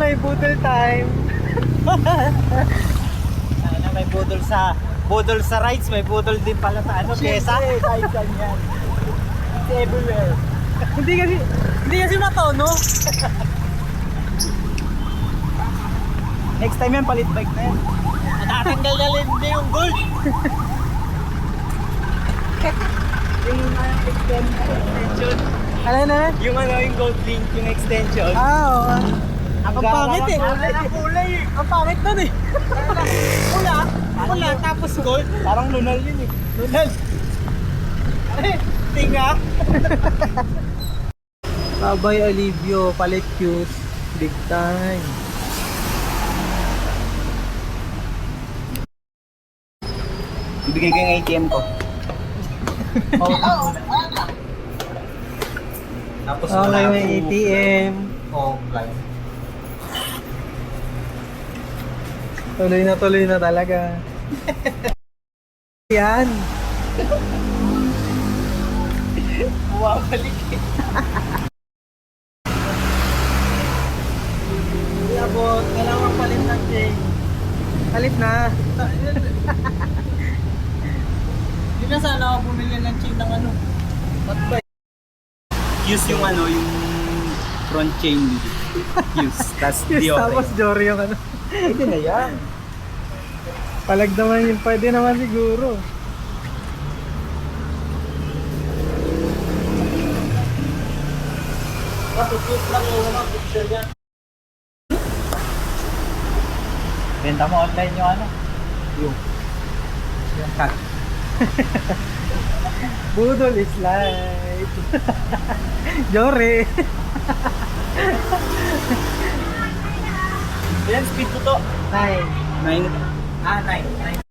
may budol time. Sana may budol sa rides, may budol din pala sa ano, kesa. Kahit saan yan. It's everywhere. Hindi kasi matono. Next time yan, palit bike na yan. Natatanggal na rin din yung gold. Yung extension. Ano na? Yung ano, yung gold link, yung extension. Oo. Ang pangit eh. Ang kulay eh. Ang pangit nun eh. Wala, tapos gold. Parang lunal yun eh. Lunal. Tinga. Babay Alivio, palit cues. Big time. Ibigay ko yung ATM ko. Tapos Okay, may ATM. Offline. Tuloy na talaga. Yan. Bumabalik eh. Abot, kailangan palit ng chain. Palit na. Hindi na sana ako bumili ng chain ng ano. Patbay. Use yung ano, yung front chain. Use. Tas Yes, Dior. tapos Jory yung ano. Hindi na yan. Palag naman yun, pwede naman siguro. Patutut lang yung mga picture niya. Benta mo online yung ano? Yung cut. Budol is life. Jory. Yan, speed ko to. 9. 9. 9.